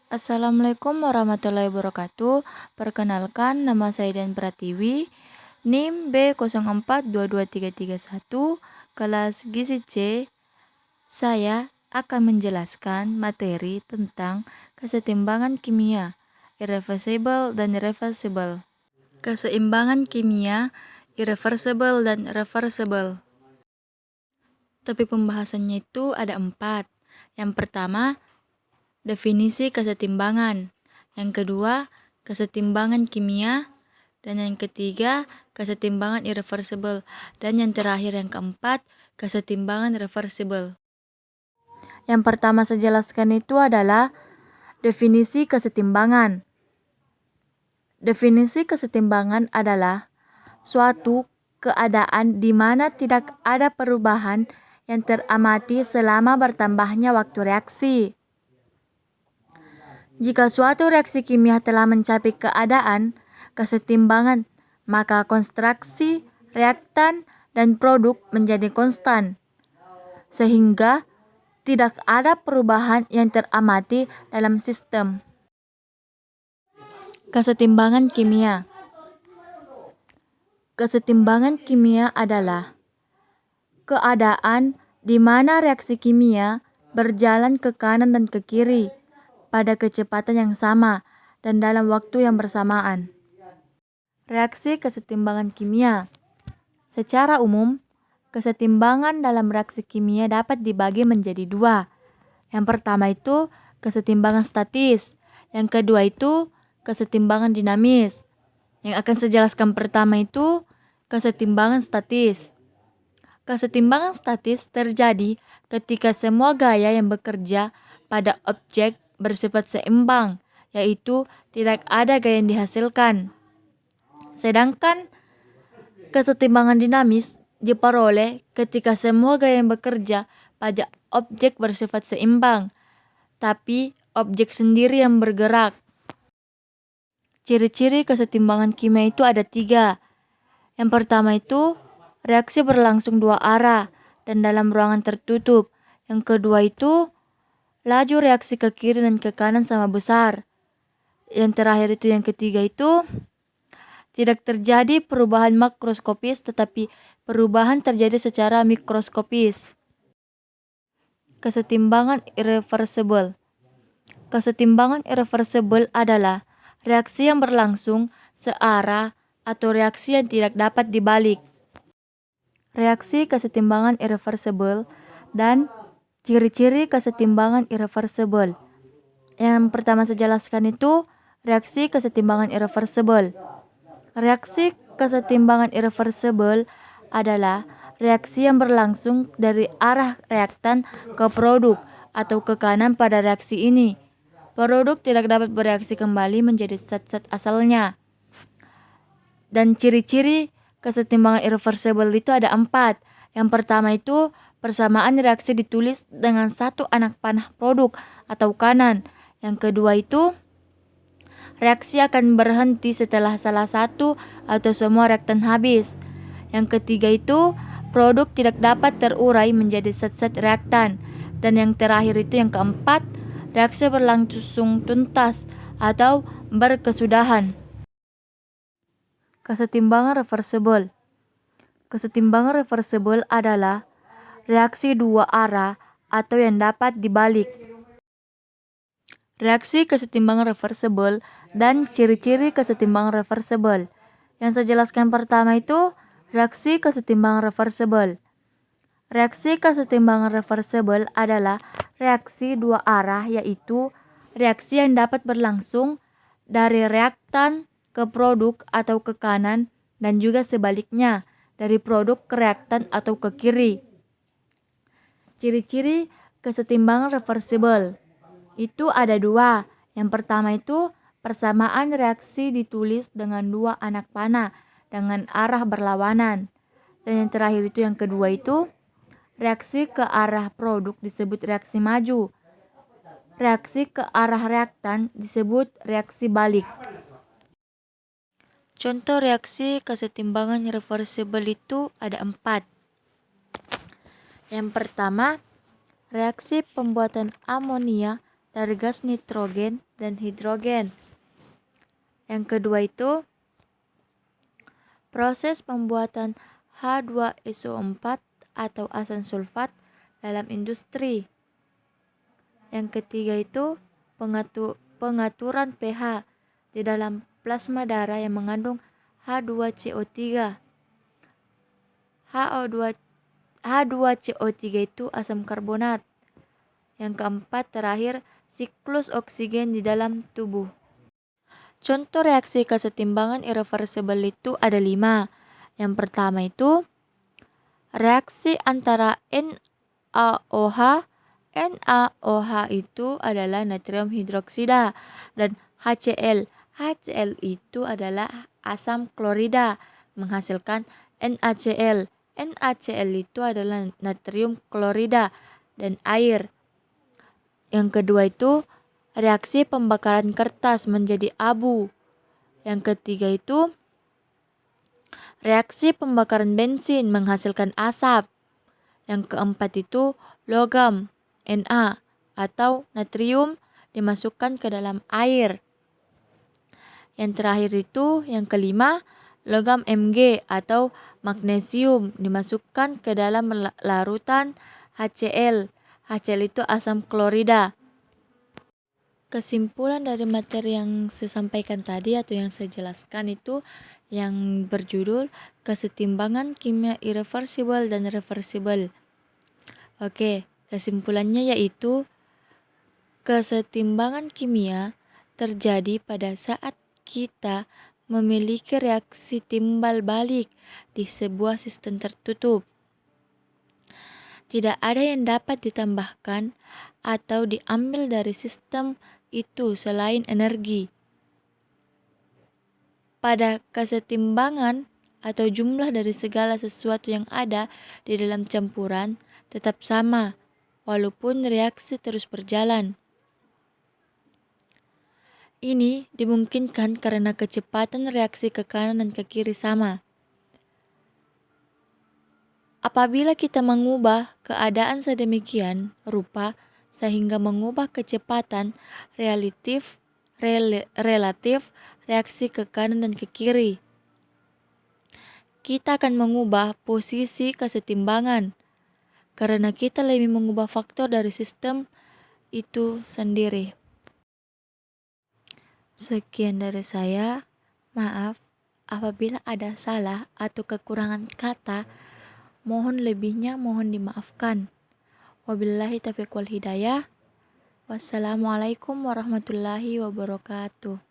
Assalamualaikum warahmatullahi wabarakatuh. Perkenalkan, nama saya Dian Pratiwi, NIM B04223331, kelas Gizi C. Saya akan menjelaskan materi tentang kesetimbangan kimia, irreversible dan reversible. Keseimbangan kimia, irreversible dan reversible. Topik pembahasannya itu ada 4. Yang pertama, definisi kesetimbangan. Yang kedua, kesetimbangan kimia. Dan yang ketiga, kesetimbangan irreversible. Dan yang terakhir, yang keempat, kesetimbangan reversible. Yang pertama saya jelaskan itu adalah definisi kesetimbangan. Definisi kesetimbangan adalah suatu keadaan di mana tidak ada perubahan yang teramati selama bertambahnya waktu reaksi. Jika suatu reaksi kimia telah mencapai keadaan kesetimbangan, maka konstruksi, reaktan, dan produk menjadi konstan, sehingga tidak ada perubahan yang teramati dalam sistem. Kesetimbangan kimia. Kesetimbangan kimia adalah keadaan di mana reaksi kimia berjalan ke kanan dan ke kiri pada kecepatan yang sama dan dalam waktu yang bersamaan. Reaksi kesetimbangan kimia. Secara umum, kesetimbangan dalam reaksi kimia dapat dibagi menjadi 2. Yang pertama itu kesetimbangan statis, yang kedua itu kesetimbangan dinamis. Yang akan saya jelaskan pertama itu kesetimbangan statis. Kesetimbangan statis terjadi ketika semua gaya yang bekerja pada objek bersifat seimbang, yaitu tidak ada gaya yang dihasilkan. Sedangkan kesetimbangan dinamis diperoleh ketika semua gaya yang bekerja pada objek bersifat seimbang, tapi objek sendiri yang bergerak. Ciri-ciri kesetimbangan kimia itu ada 3. Yang pertama itu reaksi berlangsung 2 arah dan dalam ruangan tertutup. Yang kedua itu laju reaksi ke kiri dan ke kanan sama besar. Yang terakhir itu yang ketiga itu tidak terjadi perubahan makroskopis, tetapi perubahan terjadi secara mikroskopis. Kesetimbangan irreversible. Kesetimbangan irreversible adalah reaksi yang berlangsung searah atau reaksi yang tidak dapat dibalik. Reaksi kesetimbangan irreversible dan ciri-ciri kesetimbangan irreversible. Yang pertama saya jelaskan itu reaksi kesetimbangan irreversible. Reaksi kesetimbangan irreversible adalah reaksi yang berlangsung dari arah reaktan ke produk atau ke kanan pada reaksi ini. Produk tidak dapat bereaksi kembali menjadi zat-zat asalnya. Dan ciri-ciri kesetimbangan irreversible itu ada 4. Yang pertama itu persamaan reaksi ditulis dengan satu anak panah produk atau kanan. Yang kedua itu reaksi akan berhenti setelah salah satu atau semua reaktan habis. Yang ketiga itu produk tidak dapat terurai menjadi zat-zat reaktan. Dan yang terakhir itu yang keempat, reaksi berlangsung tuntas atau berkesudahan. Kesetimbangan reversible. Kesetimbangan reversible adalah reaksi 2 arah atau yang dapat dibalik. Reaksi kesetimbangan reversible dan ciri-ciri kesetimbangan reversible. Yang saya jelaskan pertama itu reaksi kesetimbangan reversible. Reaksi kesetimbangan reversible adalah reaksi 2 arah, yaitu reaksi yang dapat berlangsung dari reaktan ke produk atau ke kanan dan juga sebaliknya dari produk ke reaktan atau ke kiri. Ciri-ciri kesetimbangan reversible itu ada 2. Yang pertama itu persamaan reaksi ditulis dengan 2 anak panah dengan arah berlawanan. Dan yang terakhir itu yang kedua itu reaksi ke arah produk disebut reaksi maju. Reaksi ke arah reaktan disebut reaksi balik. Contoh reaksi kesetimbangan reversible itu ada 4. Yang pertama, reaksi pembuatan amonia dari gas nitrogen dan hidrogen. Yang kedua itu proses pembuatan H2SO4 atau asam sulfat dalam industri. Yang ketiga itu pengaturan pH di dalam plasma darah yang mengandung H2CO3. H2CO3 itu asam karbonat. Yang keempat terakhir, siklus oksigen di dalam tubuh. Contoh reaksi kesetimbangan irreversibel itu ada 5. Yang pertama itu reaksi antara NaOH. NaOH itu adalah natrium hidroksida dan HCl. HCl itu adalah asam klorida menghasilkan NaCl. NaCl itu adalah natrium klorida dan air. Yang kedua itu reaksi pembakaran kertas menjadi abu. Yang ketiga itu reaksi pembakaran bensin menghasilkan asap. Yang keempat itu logam Na atau natrium dimasukkan ke dalam air. Yang terakhir itu yang kelima, logam Mg atau magnesium dimasukkan ke dalam larutan HCl. HCl itu asam klorida. Kesimpulan dari materi yang saya sampaikan tadi atau yang saya jelaskan itu yang berjudul kesetimbangan kimia irreversibel dan reversibel. Oke, kesimpulannya yaitu kesetimbangan kimia terjadi pada saat kita memiliki reaksi timbal balik di sebuah sistem tertutup. Tidak ada yang dapat ditambahkan atau diambil dari sistem itu selain energi. Pada kesetimbangan atau jumlah dari segala sesuatu yang ada di dalam campuran tetap sama, walaupun reaksi terus berjalan. Ini dimungkinkan karena kecepatan reaksi ke kanan dan ke kiri sama. Apabila kita mengubah keadaan sedemikian rupa sehingga mengubah kecepatan relatif reaksi ke kanan dan ke kiri, kita akan mengubah posisi kesetimbangan karena kita lebih mengubah faktor dari sistem itu sendiri. Sekian dari saya. Maaf apabila ada salah atau kekurangan kata. Mohon lebihnya mohon dimaafkan. Wabillahi taufiq wal hidayah. Wassalamualaikum warahmatullahi wabarakatuh.